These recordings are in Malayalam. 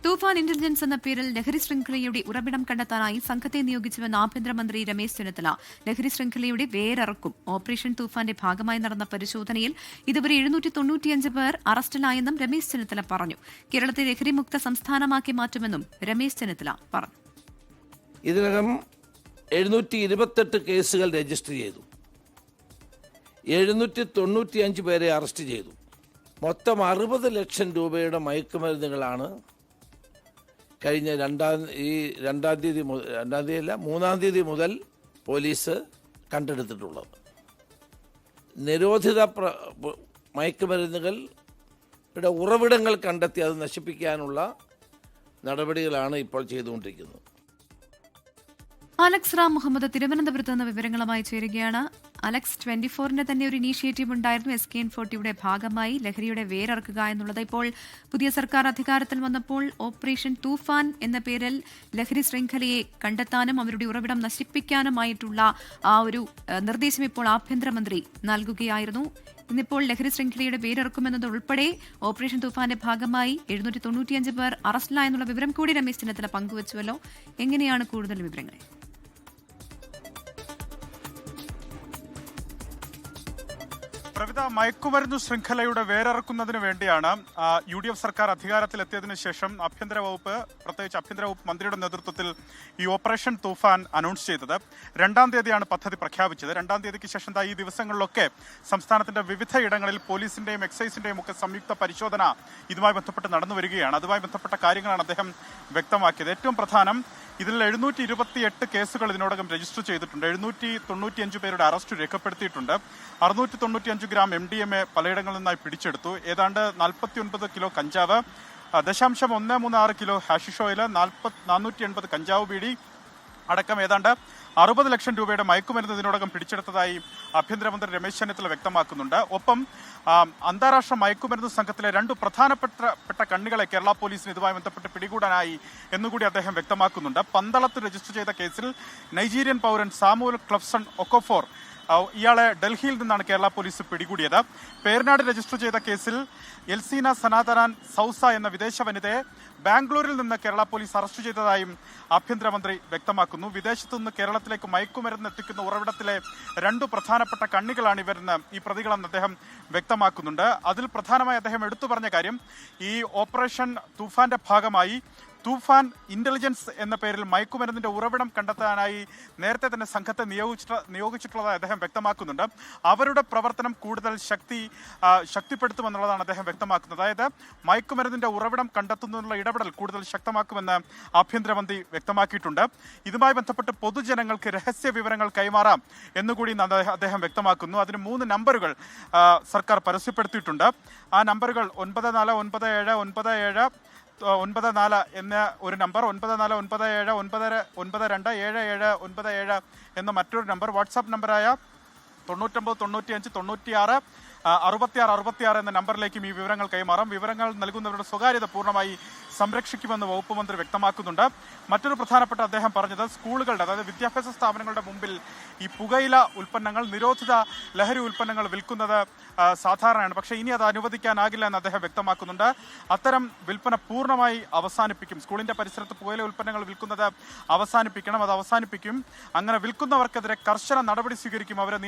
തൂഫാൻ ഇന്റലിജൻസ് എന്ന പേരിൽ ലഹരി ശൃംഖലയുടെ ഉറവിടം കണ്ടെത്താനായി സംഘത്തെ നിയോഗിച്ചുവെന്ന് ആഭ്യന്തരമന്ത്രി രമേശ് ചെന്നിത്തല. ലഹരി ശൃംഖലയുടെ വേരറക്കും. ഓപ്പറേഷൻ തൂഫാന്റെ ഭാഗമായി നടന്ന പരിശോധനയിൽ ഇതുവരെ 795 പേർ അറസ്റ്റിലായെന്നും രമേശ് ചെന്നിത്തല പറഞ്ഞു. കേരളത്തെ ലഹരിമുക്ത സംസ്ഥാനമാക്കി മാറ്റുമെന്നും രമേശ് ചെന്നിത്തല പറഞ്ഞു. ഇതിനകം 728 കേസുകൾ രജിസ്റ്റർ ചെയ്തു. 795 പേരെ അറസ്റ്റ് ചെയ്തു. മൊത്തം 60 ലക്ഷം രൂപയുടെ മയക്കുമരുന്നുകളാണ് കഴിഞ്ഞ മൂന്നാം തീയതി മുതൽ പോലീസ് കണ്ടെടുത്തിട്ടുള്ളത്. നിരോധിത മയക്കുമരുന്നുകളുടെ ഉറവിടങ്ങൾ കണ്ടെത്തി അത് നശിപ്പിക്കാനുള്ള നടപടികളാണ് ഇപ്പോൾ ചെയ്തുകൊണ്ടിരിക്കുന്നത്. അലക്സ് റാം മുഹമ്മദ് തിരുവനന്തപുരത്ത് നിന്ന് വിവരങ്ങളുമായി ചേരുകയാണ്. അലക്സ്, 24-ന്റെ തന്നെ ഒരു ഇനീഷ്യേറ്റീവ് ഉണ്ടായിരുന്നു SKN40യുടെ ഭാഗമായി ലഹരിയുടെ വേരറക്കുക എന്നുള്ളത്. ഇപ്പോൾ പുതിയ സർക്കാർ അധികാരത്തിൽ വന്നപ്പോൾ ഓപ്പറേഷൻ തൂഫാൻ എന്ന പേരിൽ ലഹരി ശൃംഖലയെ കണ്ടെത്താനും അവരുടെ ഉറവിടം നശിപ്പിക്കാനുമായിട്ടുള്ള ആ ഒരു നിർദ്ദേശം ഇപ്പോൾ ആഭ്യന്തരമന്ത്രി നൽകുകയായിരുന്നു. ഇന്നിപ്പോൾ ലഹരി ശൃംഖലയുടെ വേരറക്കുമെന്നത് ഉൾപ്പെടെ ഓപ്പറേഷൻ തൂഫാന്റെ ഭാഗമായി 795 പേർ അറസ്റ്റിലായെന്നുള്ള വിവരം കൂടി രമേശ് ചെന്നിത്തല പങ്കുവച്ചുവല്ലോ. എങ്ങനെയാണ് കൂടുതൽ വിവരങ്ങൾ? പ്രവിധ മയക്കുമരുന്നു ശൃംഖലയുടെ വേരറക്കുന്നതിന് വേണ്ടിയാണ് UDF സർക്കാർ അധികാരത്തിലെത്തിയതിനു ശേഷം ആഭ്യന്തര വകുപ്പ്, പ്രത്യേകിച്ച് ആഭ്യന്തര വകുപ്പ് മന്ത്രിയുടെ നേതൃത്വത്തിൽ ഈ ഓപ്പറേഷൻ തൂഫാൻ അനൗൺസ് ചെയ്തത്. 2-ാം തീയതിയാണ് പദ്ധതി പ്രഖ്യാപിച്ചത്. 2-ാം തീയതിക്ക് ശേഷം ഈ ദിവസങ്ങളിലൊക്കെ സംസ്ഥാനത്തിന്റെ വിവിധ ഇടങ്ങളിൽ പോലീസിന്റെയും എക്സൈസിന്റെയും ഒക്കെ സംയുക്ത പരിശോധന ഇതുമായി ബന്ധപ്പെട്ട് നടന്നു വരികയാണ്. അതുമായി ബന്ധപ്പെട്ട കാര്യങ്ങളാണ് അദ്ദേഹം വ്യക്തമാക്കിയത്. ഏറ്റവും പ്രധാനം, ഇതിൽ 728 കേസുകൾ ഇതിനോടകം രജിസ്റ്റർ ചെയ്തിട്ടുണ്ട്. 795 പേരുടെ അറസ്റ്റ് രേഖപ്പെടുത്തിയിട്ടുണ്ട്. 695 ഗ്രാം MDMA പലയിടങ്ങളിൽ നിന്നായി പിടിച്ചെടുത്തു. ഏതാണ്ട് 49 കിലോ കഞ്ചാവ്, 0.136 കിലോ ഹാഷിഷ് ഓയിൽ, 480 കഞ്ചാവ് ബീഡി അടക്കം ഏതാണ്ട് 60 ലക്ഷം രൂപയുടെ മയക്കുമരുന്ന് ഇതിനോടകം പിടിച്ചെടുത്തതായി ആഭ്യന്തരമന്ത്രി രമേശ് ചെന്നിത്തല വ്യക്തമാക്കുന്നുണ്ട്. ഒപ്പം അന്താരാഷ്ട്ര മയക്കുമരുന്ന് സംഘത്തിലെ 2 പ്രധാനപ്പെട്ട കണ്ണികളെ കേരള പോലീസിന് ഇതുമായി ബന്ധപ്പെട്ട് പിടികൂടാനായി എന്നുകൂടി അദ്ദേഹം വ്യക്തമാക്കുന്നുണ്ട്. പന്തളത്ത് രജിസ്റ്റർ ചെയ്ത കേസിൽ നൈജീരിയൻ പൗരൻ സാമുവൽ ക്ലഫ്സൺ ഒക്കോഫോർ, ഇയാളെ ഡൽഹിയിൽ നിന്നാണ് കേരള പോലീസ് പിടികൂടിയത്. പേരനാട് രജിസ്റ്റർ ചെയ്ത കേസിൽ എൽസീന സനാതനാൻ സൗസ എന്ന വിദേശ വനിതയെ ബാംഗ്ലൂരിൽ നിന്ന് കേരള പോലീസ് അറസ്റ്റ് ചെയ്തതായും ആഭ്യന്തരമന്ത്രി വ്യക്തമാക്കുന്നു. വിദേശത്തു നിന്ന് കേരളത്തിലേക്ക് മയക്കുമരുന്ന് എത്തിക്കുന്ന ഉറവിടത്തിലെ 2 പ്രധാനപ്പെട്ട കണ്ണികളാണ് ഇവരെന്ന് ഈ പ്രതികളെന്ന് അദ്ദേഹം വ്യക്തമാക്കുന്നുണ്ട്. അതിൽ പ്രധാനമായി അദ്ദേഹം എടുത്തു പറഞ്ഞ കാര്യം, ഈ ഓപ്പറേഷൻ തൂഫാന്റെ ഭാഗമായി തൂഫാൻ ഇന്റലിജൻസ് എന്ന പേരിൽ മയക്കുമരുന്നിന്റെ ഉറവിടം കണ്ടെത്താനായി നേരത്തെ തന്നെ സംഘത്തെ നിയോഗിച്ചിട്ടുള്ളതായി അദ്ദേഹം വ്യക്തമാക്കുന്നുണ്ട്. അവരുടെ പ്രവർത്തനം കൂടുതൽ ശക്തിപ്പെടുത്തുമെന്നുള്ളതാണ് അദ്ദേഹം വ്യക്തമാക്കുന്നത്. അതായത് മയക്കുമരുന്നിന്റെ ഉറവിടം കണ്ടെത്തുന്നതിനുള്ള ഇടപെടൽ കൂടുതൽ ശക്തമാക്കുമെന്ന് ആഭ്യന്തരമന്ത്രി വ്യക്തമാക്കിയിട്ടുണ്ട്. ഇതുമായി ബന്ധപ്പെട്ട് പൊതുജനങ്ങൾക്ക് രഹസ്യ വിവരങ്ങൾ കൈമാറാം എന്നുകൂടി അദ്ദേഹം വ്യക്തമാക്കുന്നു. അതിന് 3 നമ്പറുകൾ സർക്കാർ പരസ്യപ്പെടുത്തിയിട്ടുണ്ട്. ആ നമ്പറുകൾ 949797 94 എന്ന ഒരു നമ്പർ, 9497927797 എന്ന മറ്റൊരു നമ്പർ, വാട്സാപ്പ് നമ്പറായ 999596 6666 എന്ന നമ്പറിലേക്കും ഈ വിവരങ്ങൾ കൈമാറാം. വിവരങ്ങൾ നൽകുന്നവരുടെ സ്വകാര്യത പൂർണ്ണമായി സംരക്ഷിക്കുമെന്ന് വകുപ്പ് മന്ത്രി വ്യക്തമാക്കുന്നുണ്ട്. മറ്റൊരു പ്രധാനപ്പെട്ട അദ്ദേഹം പറഞ്ഞത്, സ്കൂളുകളുടെ, അതായത് വിദ്യാഭ്യാസ സ്ഥാപനങ്ങളുടെ മുമ്പിൽ ഈ പുകയില ഉൽപ്പന്നങ്ങൾ, നിരോധിത ലഹരി ഉൽപ്പന്നങ്ങൾ വിൽക്കുന്നത് സാധാരണയാണ്. പക്ഷേ ഇനി അത് അനുവദിക്കാനാകില്ല എന്ന് അദ്ദേഹം വ്യക്തമാക്കുന്നുണ്ട്. അത്തരം വിൽപ്പന പൂർണ്ണമായി അവസാനിപ്പിക്കും. സ്കൂളിന്റെ പരിസരത്ത് പുകയില ഉൽപ്പന്നങ്ങൾ വിൽക്കുന്നത് അവസാനിപ്പിക്കണം. അത് അവസാനിപ്പിക്കും. അങ്ങനെ വിൽക്കുന്നവർക്കെതിരെ കർശന നടപടി സ്വീകരിക്കും. അവരെ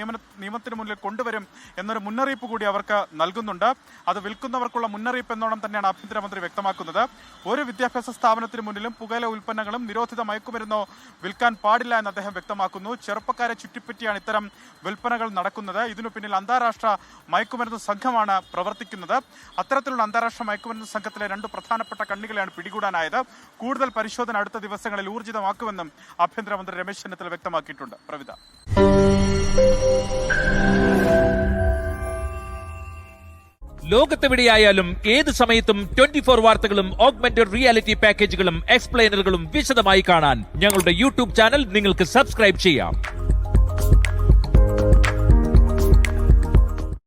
നിയമത്തിന് മുന്നിൽ കൊണ്ടുവരും എന്നൊരു മുന്നറിയിപ്പ് കൂടി അവർക്ക് നൽകുന്നുണ്ട്. അത് വിൽക്കുന്നവർക്കുള്ള മുന്നറിയിപ്പ് എന്നോണം തന്നെയാണ് ആഭ്യന്തരമന്ത്രി വ്യക്തമാക്കുന്നത്. ഒരു വിദ്യാഭ്യാസ സ്ഥാപനത്തിന് മുന്നിലും പുകയില ഉൽപ്പന്നങ്ങളും നിരോധിത മയക്കുമരുന്നോ വിൽക്കാൻ പാടില്ല എന്ന് അദ്ദേഹം വ്യക്തമാക്കുന്നു. ചെറുപ്പക്കാരെ ചുറ്റിപ്പറ്റിയാണ് ഇത്തരം വിൽപ്പനകൾ നടക്കുന്നത്. ഇതിനു പിന്നിൽ അന്താരാഷ്ട്ര മയക്കുമരുന്ന് സംഘമാണ് പ്രവർത്തിക്കുന്നത്. അത്തരത്തിലുള്ള അന്താരാഷ്ട്ര മയക്കുമരുന്ന് സംഘത്തിലെ 2 പ്രധാനപ്പെട്ട കണ്ണികളെയാണ് പിടികൂടാനായത്. കൂടുതൽ പരിശോധന അടുത്ത ദിവസങ്ങളിൽ ഊർജിതമാക്കുമെന്നും ആഭ്യന്തരമന്ത്രി രമേശ് ചെന്നിത്തല വ്യക്തമാക്കിയിട്ടുണ്ട്. പ്രവിധ, ലോകത്തെവിടെയായാലും ഏത് സമയത്തും 24 വാർത്തകളും ഓഗ്മെന്റഡ് റിയാലിറ്റി പാക്കേജുകളും എക്സ്പ്ലെയിനറുകളും വിശദമായി കാണാൻ ഞങ്ങളുടെ YouTube ചാനൽ നിങ്ങൾക്ക് സബ്സ്ക്രൈബ് ചെയ്യാം.